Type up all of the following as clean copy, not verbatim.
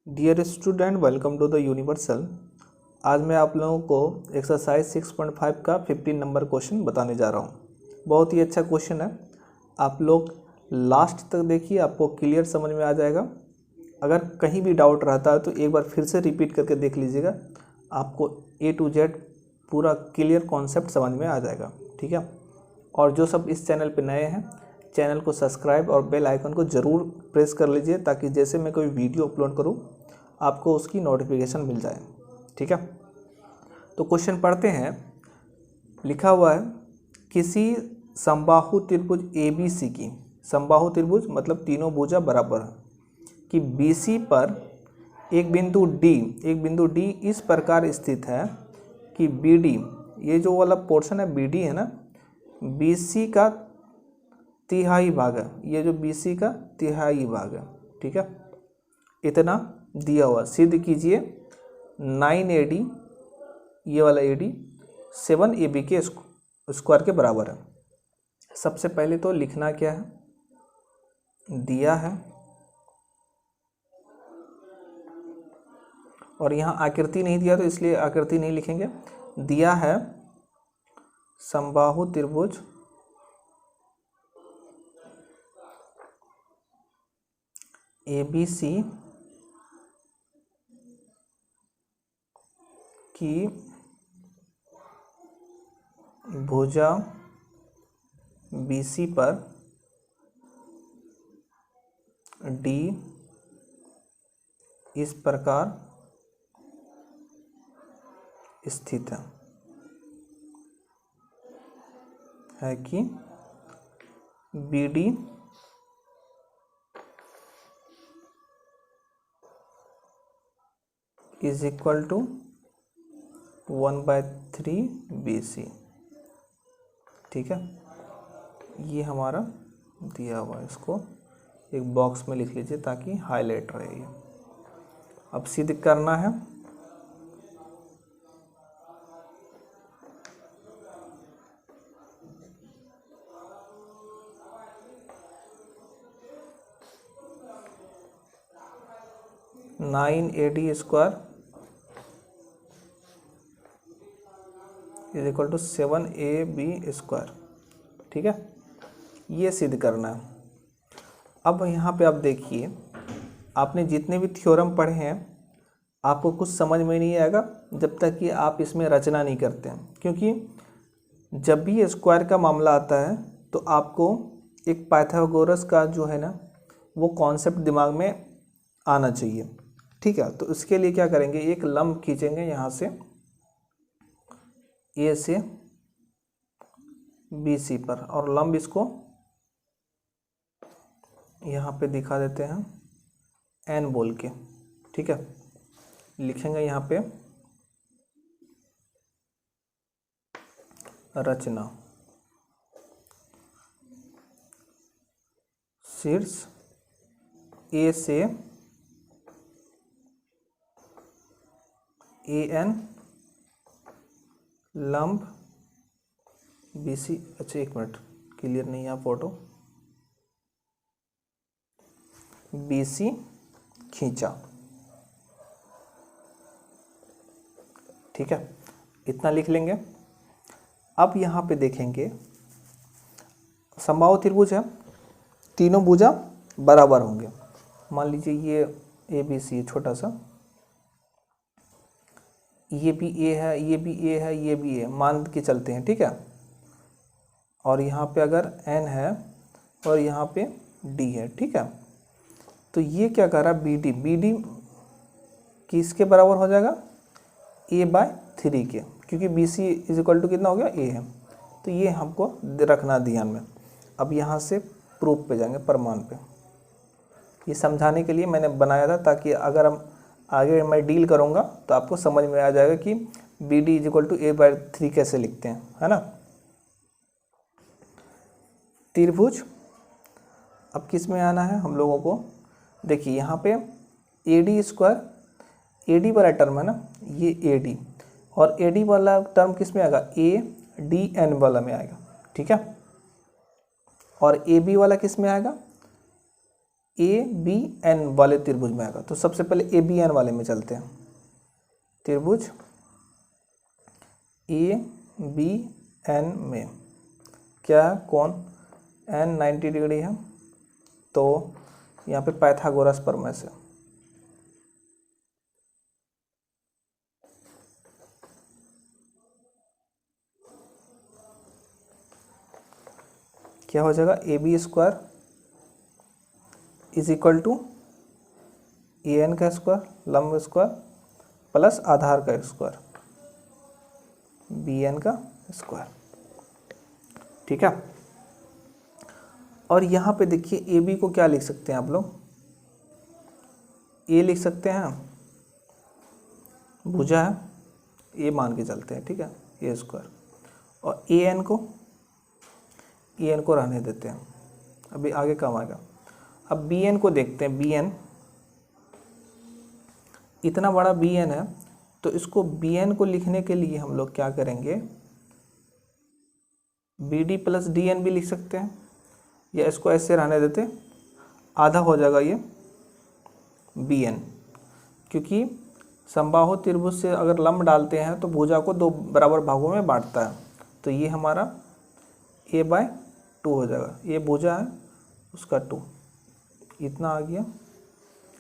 Dear student, welcome to the universal. आज मैं आप लोगों को एक्सरसाइज 6.5 का 15 नंबर क्वेश्चन बताने जा रहा हूँ। बहुत ही अच्छा क्वेश्चन है। आप लोग लास्ट तक देखिए, आपको क्लियर समझ में आ जाएगा। अगर कहीं भी डाउट रहता है तो एक बार फिर से रिपीट करके देख लीजिएगा, आपको A to Z पूरा क्लियर कॉन्सेप्ट समझ में आ जाएगा। ठीक है। और जो सब इस चैनल पे नए हैं, चैनल को सब्सक्राइब और बेल आइकन को ज़रूर प्रेस कर लीजिए, ताकि जैसे मैं कोई वीडियो अपलोड करूं आपको उसकी नोटिफिकेशन मिल जाए। ठीक है। तो क्वेश्चन पढ़ते हैं। लिखा हुआ है, किसी समबाहु त्रिभुज ABC की, समबाहु त्रिभुज मतलब तीनों भुजा बराबर है, कि BC पर एक बिंदु D इस प्रकार स्थित है कि BD, ये जो वाला पोर्शन है BD है ना, BC का तिहाई भाग है। ये जो BC का तिहाई भाग है। ठीक है। इतना दिया हुआ, सिद्ध कीजिए 9AD, ये वाला AD 7AB के स्क्वायर के बराबर है। सबसे पहले तो लिखना क्या है, दिया है और यहाँ आकृति नहीं दिया तो इसलिए आकृति नहीं लिखेंगे। दिया है समबाहु त्रिभुज ABC की भुजा BC पर D इस प्रकार स्थित है कि BD is equal to 1/3 BC। ठीक है। ये हमारा दिया हुआ है, इसको एक बॉक्स में लिख लीजिए ताकि हाईलाइट रहे। अब सिद्ध करना है। Nine AD square is equal to 7AB square. ठीक है। ये सिद्ध करना है। अब यहाँ पे आप देखिए, आपने जितने भी थ्योरम पढ़े हैं आपको कुछ समझ में नहीं आएगा जब तक कि आप इसमें रचना नहीं करते हैं। क्योंकि जब भी स्क्वायर का मामला आता है तो आपको एक पाइथागोरस का जो है ना, वो कॉन्सेप्ट दिमाग में आना चाहिए। ठीक है। तो इसके लिए क्या करेंगे, एक लंब खींचेंगे यहाँ से A से BC पर, और लंब इसको यहाँ पे दिखा देते हैं N बोल के। ठीक है। लिखेंगे यहाँ पे रचना। शीर्ष A से AN, लंब BC। अच्छा एक मिनट, क्लियर नहीं है फोटो। BC खींचा। ठीक है। इतना लिख लेंगे। अब यहाँ पे देखेंगे, समबाहु त्रिभुज है, तीनों भुजा बराबर होंगे। मान लीजिए ये ABC छोटा सा, ये भी A है, ये भी A है, ये भी A मान के चलते हैं। ठीक है। और यहाँ पे अगर N है और यहाँ पे D है। ठीक है। तो ये क्या कर रहा है, BD किसके बराबर हो जाएगा, A/3 के, क्योंकि BC इज इक्वल टू कितना हो गया, A है। तो ये हमको रखना ध्यान में। अब यहाँ से प्रूफ पे जाएंगे, प्रमाण पे। ये समझाने के लिए मैंने बनाया था, ताकि अगर हम आगे मैं डील करूँगा तो आपको समझ में आ जाएगा कि BD is equal to A/3 कैसे लिखते हैं, है ना। त्रिभुज अब किस में आना है हम लोगों को, देखिए यहाँ पे AD स्क्वायर, AD वाला टर्म है ना, ये AD, और AD वाला टर्म किस में आएगा, ADN वाला में आएगा। ठीक है। और AB वाला किस में आएगा, ए बी एन वाले त्रिभुज में आएगा। तो सबसे पहले ए बी एन वाले में चलते हैं। त्रिभुज ए बी एन में क्या है, कोण एन 90 डिग्री है। तो यहाँ पे पाइथागोरस प्रमेय से क्या हो जाएगा, A B square is equal to A N का स्क्वायर लंब स्क्वायर प्लस आधार का स्क्वायर बी एन का स्क्वायर। ठीक है। और यहाँ पे देखिए ए बी को क्या लिख सकते हैं आप लोग, ए लिख सकते हैं, भुजा है, ए मान के चलते हैं। ठीक है, ए स्क्वायर। और ए एन को रहने देते हैं, अभी आगे काम आएगा। अब बी एन को देखते हैं। बी एन इतना बड़ा बी एन है, तो इसको बी एन को लिखने के लिए हम लोग क्या करेंगे, B D plus D N भी लिख सकते हैं, या इसको ऐसे रहने देते, आधा हो जाएगा ये बी एन, क्योंकि समबाहु त्रिभुज से अगर लंब डालते हैं तो भुजा को दो बराबर भागों में बांटता है। तो ये हमारा a/2 हो जाएगा। ये भुजा है, उसका 2 इतना आ गया।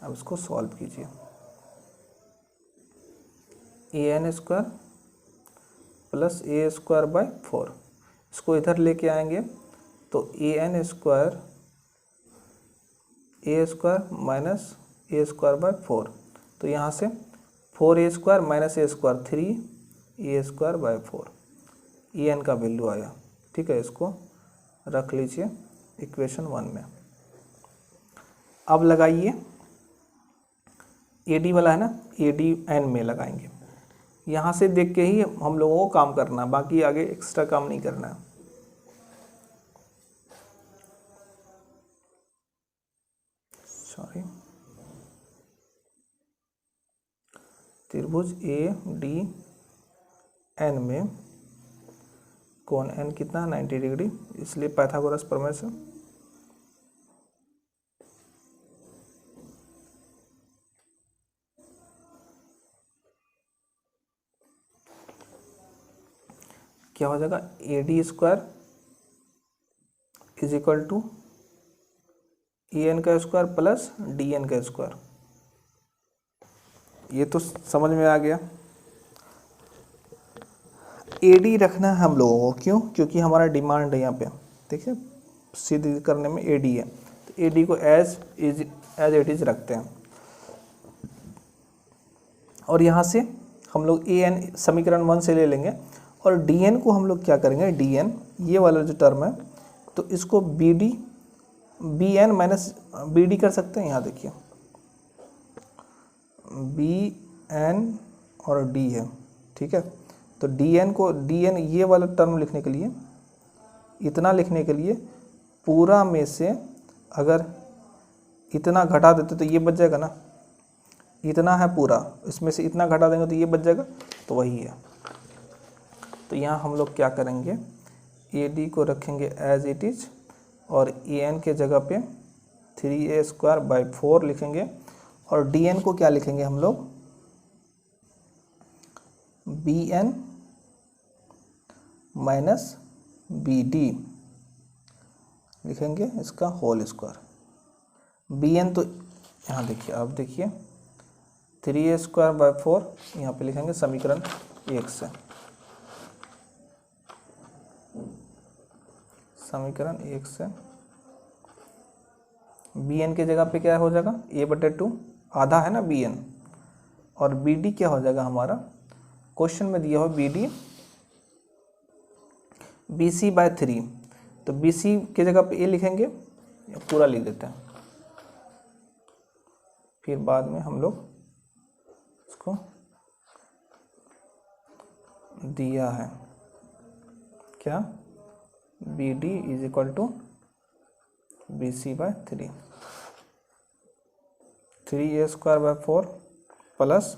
अब इसको सॉल्व कीजिए। an² प्लस a²/4, इसको इधर लेके आएंगे तो an² माइनस a²/4, तो यहाँ से 4a² minus a², 3a²/4 an का वैल्यू आया। ठीक है, इसको रख लीजिए इक्वेशन 1 में। अब लगाइए AD वाला है ना, ADN में लगाएंगे। यहाँ से देख के ही हम लोगों को काम करना है, बाकी आगे एक्स्ट्रा काम नहीं करना है। सॉरी, त्रिभुज ADN में कोण n कितना, 90 डिग्री, इसलिए पाइथागोरस प्रमेय से क्या हो जाएगा, AD² is equal to AN का स्क्वायर प्लस DN का स्क्वायर। ये तो समझ में आ गया। AD रखना है हम लोगों को, क्यों, क्योंकि हमारा डिमांड है यहाँ पे। देखिए सिद्ध करने में AD है, तो AD को एज इट इज रखते हैं। और यहाँ से हम लोग AN समीकरण 1 से ले लेंगे, और DN को हम लोग क्या करेंगे, DN ये वाला जो टर्म है, तो इसको BN माइनस BD कर सकते हैं। यहाँ देखिए BN और D है। ठीक है, तो DN ये वाला टर्म लिखने के लिए, इतना लिखने के लिए पूरा में से अगर इतना घटा देते तो ये बच जाएगा ना, इतना है पूरा, इसमें से इतना घटा देंगे तो ये बच जाएगा, तो वही है। तो यहाँ हम लोग क्या करेंगे, AD को रखेंगे एज इट इज, और AN के जगह पे 3a²/4 लिखेंगे, और DN को क्या लिखेंगे हम लोग, BN माइनस BD लिखेंगे, इसका होल स्क्वायर। BN तो यहाँ देखिए, आप देखिए 3a²/4 यहाँ पे लिखेंगे समीकरण 1 से, समीकरण 1 से BN के जगह पे क्या हो जाएगा, a/2 आधा है ना BN, और BD क्या हो जाएगा हमारा, क्वेश्चन में दिया हो BD BC/3, तो BC के जगह पे a लिखेंगे, पूरा लिख देते हैं, फिर बाद में हम लोग इसको दिया है क्या, BD is equal to BC/3, 3a²/4 plus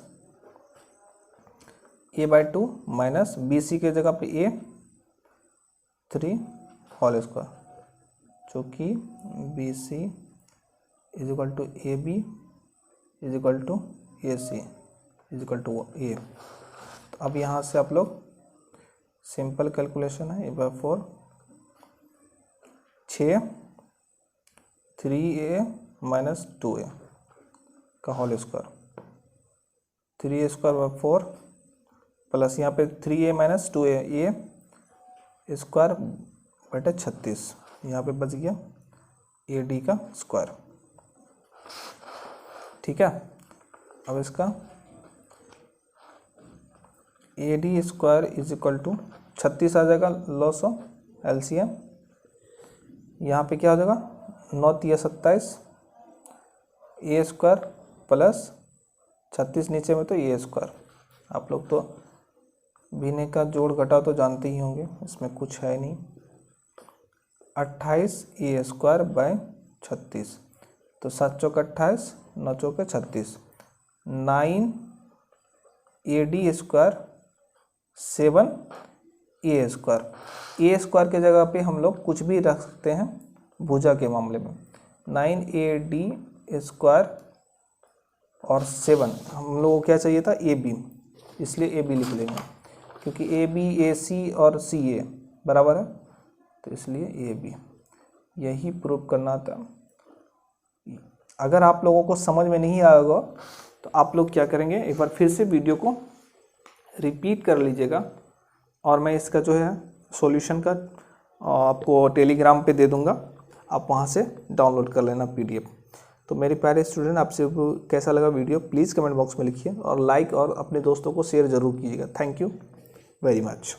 a/2 minus BC के जगह पे a 3 होल स्क्वायर, जो कि BC is equal to A B is equal to A C is equal to A. तो अब यहाँ से आप लोग सिंपल कैलकुलेशन है, 4 6 3a माइनस 2a का whole square, 3a square by 4 plus यहाँ पे 3a माइनस 2a ए स्क्वायर बटे 36, यहाँ पे बच गया AD का स्क्वायर। ठीक है, अब इसका AD square is equal to 36 आ जाएगा, लॉस ऑफ LCM। यहाँ पे क्या हो जाएगा 9 3 27 ए स्क्वायर प्लस 36 नीचे में तो ए स्क्वायर। आप लोग तो भिन्न का जोड़ घटाव तो जानते ही होंगे, इसमें कुछ है नहीं। 28 ए स्क्वायर बाय 36, तो 7 चौक 28 9 चौक 36, 9 AD स्क्वायर 7 ए स्क्वायर। ए स्क्वायर के जगह पे हम लोग कुछ भी रख सकते हैं भुजा के मामले में। 9 AD स्क्वायर और 7 हम लोगों को क्या चाहिए था AB, इसलिए AB लिख लेंगे क्योंकि AB AC और CA बराबर है, तो इसलिए AB। यही प्रूव करना था। अगर आप लोगों को समझ में नहीं आएगा तो आप लोग क्या करेंगे, एक बार फिर से वीडियो को रिपीट कर लीजिएगा और मैं इसका जो है सॉल्यूशन का आपको टेलीग्राम पे दे दूंगा, आप वहाँ से डाउनलोड कर लेना PDF। तो मेरे प्यारे स्टूडेंट, आपसे कैसा लगा वीडियो प्लीज़ कमेंट बॉक्स में लिखिए और लाइक और अपने दोस्तों को शेयर ज़रूर कीजिएगा। Thank you very much.